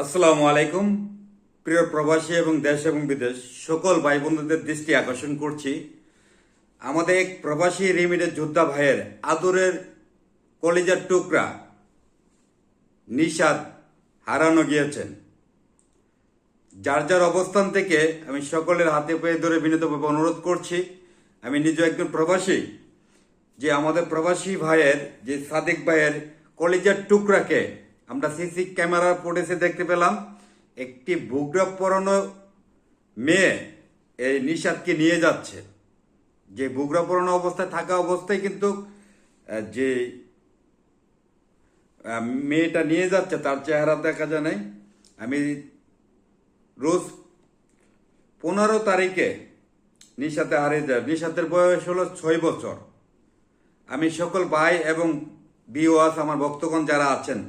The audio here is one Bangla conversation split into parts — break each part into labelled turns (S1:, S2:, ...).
S1: আসসালামু আলাইকুম। প্রিয় প্রবাসী এবং দেশ এবং বিদেশ সকল ভাই বন্ধুদের দৃষ্টি আকর্ষণ করছি। আমাদের এক প্রবাসী রিমিটের যোদ্ধা ভাইয়ের আদরের কলিজার টুকরা নিশাদ হারানো গিয়েছেন। যার যার অবস্থান থেকে আমি সকলের হাতে পায়ে ধরে বিনীতভাবে অনুরোধ করছি, আমি নিজে একজন প্রবাসী, যে আমাদের প্রবাসী ভাইয়ের যে সাদিক ভাইয়ের কলিজার টুকরাকে আমরা সিসি ক্যামেরার ফুটেজে দেখতে পেলাম। একটি বুকরা পরানো মেয়ে এই নিশাদকে নিয়ে যাচ্ছে। যে বুকরা পরানো অবস্থায় থাকা অবস্থায় কিন্তু যে মেয়েটা নিয়ে যাচ্ছে তার চেহারা দেখা যায় নাই। আমি রোজ 15 তারিখে নিশাতে হারিয়ে যায়। নিশাতের বয়স হলো 6 বছর। আমি সকল ভাই এবং ভিউয়ার্স, আমার ভক্তগণ যারা আছেন,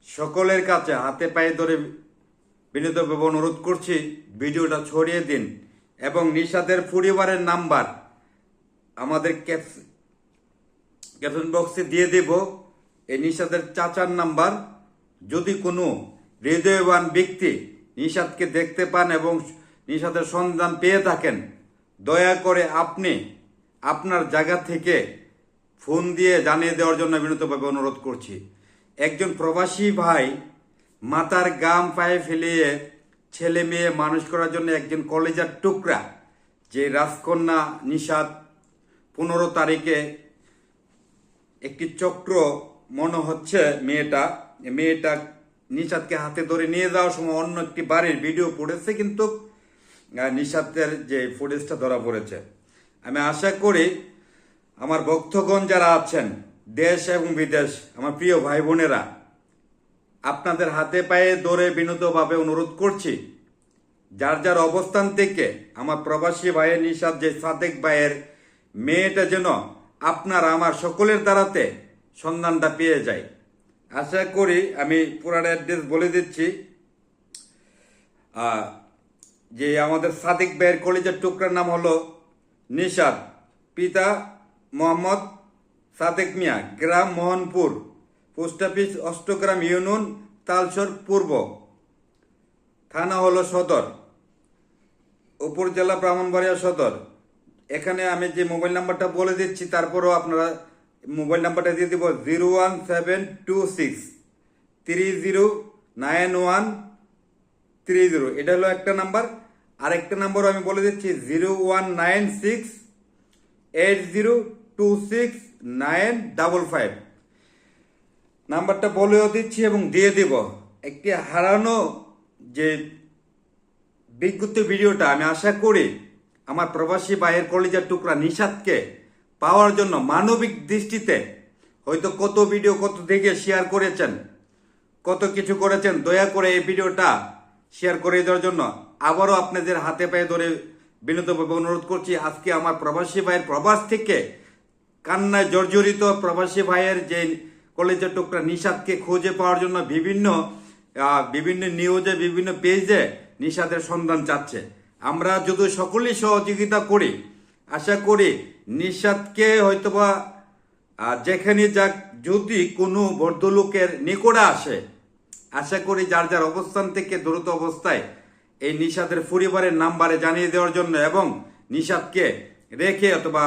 S1: সকলের কাছে হাতে পায়ে ধরে বিনীতভাবে অনুরোধ করছি, ভিডিওটা ছড়িয়ে দিন এবং নিশাতের পরিবারের নাম্বার আমাদের ক্যাপশন বক্সে দিয়ে দেব। এই নিশাতের চাচার নাম্বার। যদি কোনো হৃদয়বান ব্যক্তি নিশাদকে দেখতে পান এবং নিশাতের সন্ধান পেয়ে থাকেন, দয়া করে আপনি আপনার জায়গা থেকে ফোন দিয়ে জানিয়ে দেওয়ার জন্য বিনীতভাবে অনুরোধ করছি। একজন প্রবাসী ভাই মাথার গাম পায়ে ফেলিয়ে ছেলে মেয়ে মানুষ করার জন্য একজন কলেজার টুকরা যে রাজকন্যা নিশাদ 15 তারিখে একটি চক্র মনে হচ্ছে মেয়েটা নিশাদকে হাতে ধরে নিয়ে যাওয়ার সময় অন্য একটি বাড়ির ভিডিও পড়েছে, কিন্তু নিশাদের যে ফুটেজটা ধরা পড়েছে। আমি আশা করি আমার ভক্তগণ যারা আছেন দেশ এবং বিদেশ, আমার প্রিয় ভাই বোনেরা, আপনাদের হাতে পায়ে ধরে বিনীতভাবে অনুরোধ করছি, যার যার অবস্থান থেকে আমার প্রবাসী ভাইয়ের নিশাদ যে সাদেক ভাইয়ের মেয়েটা যেন আপনার আমার সকলের দ্বারাতে সন্ধানটা পেয়ে যায়। আশা করি আমি পুরান অ্যাড্রেস বলে দিচ্ছি। যে আমাদের সাদেক ভাইয়ের কলিজার টুকরার নাম হলো নিশাদ, পিতা মোহাম্মদ সাদেক মিয়া, গ্রাম Mohanpur, post office Austagram union, Talsar Purba, থানা হলো সদর, উপজেলা ব্রাহ্মণবাড়িয়া সদর। এখানে আমি যে মোবাইল নাম্বারটা বলে দিচ্ছি, তারপরও আপনারা মোবাইল নাম্বারটা দিয়ে দিব 01726309130। এটা হলো একটা নাম্বার। আরেকটা নাম্বারও আমি বলে দিচ্ছি 01968026955। নাম্বারটা বলেও দিচ্ছি এবং দিয়ে দিব। একটি হারানো যে বিজ্ঞপ্তি ভিডিওটা আমি আশা করি আমার প্রবাসী ভাইয়ের কলিজার টুকরা নিশাদকে পাওয়ার জন্য মানবিক দৃষ্টিতে হয়তো কত ভিডিও কত দেখে শেয়ার করেছেন, কত কিছু করেছেন, দয়া করে এই ভিডিওটা শেয়ার করে দেওয়ার জন্য আবারও আপনাদের হাতে পায়ে ধরে বিনীতভাবে অনুরোধ করছি। আজকে আমার প্রবাসী ভাইয়ের প্রবাস থেকে কান্নায় জর্জরিত প্রবাসী ভাইয়ের যে কলেজের টুকরা নিশাদকে খুঁজে পাওয়ার জন্য বিভিন্ন নিউজে বিভিন্ন পেজে নিশাদের সন্ধান চাচ্ছে। আমরা যদি সকলেই সহযোগিতা করি, আশা করি নিশাদকে হয়তোবা যেখানে যাক, যদি কোনো ভদ্রলোকের নিকটে আসে, আশা করি যার যার অবস্থান থেকে দ্রুত অবস্থায় এই নিশাদের পরিবারের নাম্বারে জানিয়ে দেওয়ার জন্য এবং নিশাদকে রেখে অথবা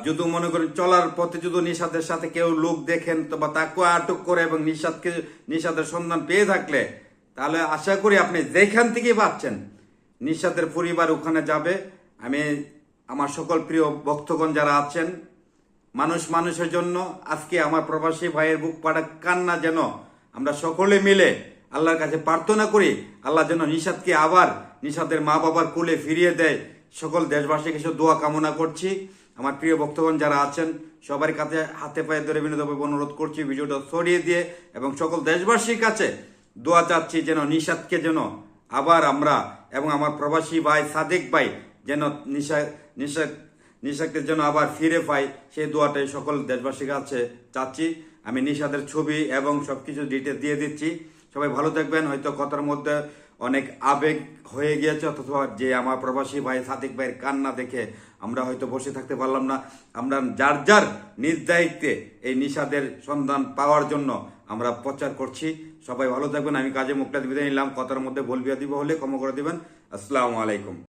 S1: যদি মনে করেন চলার পথে যদি নিশাদের সাথে কেউ লোক দেখেন বা তাকে আটক করে এবং নিশাদের সন্ধান পেয়ে থাকলে, তাহলে আশা করি আপনি যেখান থেকে পাচ্ছেন নিশাদের পরিবার ওখানে যাবে। আমি আমার সকল প্রিয় ভক্তগণ যারা আছেন, মানুষের জন্য আজকে আমার প্রবাসী ভাইয়ের বুক পাড়া কান্না যেন আমরা সকলে মিলে আল্লাহর কাছে প্রার্থনা করি, আল্লাহ যেন নিশাদকে আবার নিশাদের মা বাবার কোলে ফিরিয়ে দেয়। সকল দেশবাসীর কাছে দোয়া কামনা করছি। আমার প্রিয় ভক্তগণ যারা আছেন সবার কাছে হাতে পায়ে ধরে বিনীতভাবে অনুরোধ করছি, ভিডিওটা ছড়িয়ে দিয়ে এবং সকল দেশবাসীর কাছে দোয়া চাচ্ছি যেন নিশাদকে যেন আবার আমরা এবং আমার প্রবাসী ভাই সাদেক ভাই যেন নিশাদকে যেন আবার ফিরে পাই, সেই দোয়াটাই সকল দেশবাসীর কাছে চাচ্ছি। আমি নিশাদের ছবি এবং সবকিছু ডিটেলস দিয়ে দিচ্ছি। সবাই ভালো থাকবেন। হয়তো কথার মধ্যে অনেক আবেগ হয়ে গিয়েছে, অথবা যে আমার প্রবাসী ভাই সাদিক ভাইয়ের কান্না দেখে আমরা হয়তো বসে থাকতে পারলাম না। আমরা যার যার নিজ দায়িত্বে এই নিশাদের সন্ধান পাওয়ার জন্য আমরা প্রচার করছি। সবাই ভালো থাকবেন। আমি কাজে মুখটা বিদায় নিলাম। কথার মধ্যে বলবিয়া দিব হলে ক্ষমা করে দিবেন। আসসালামু আলাইকুম।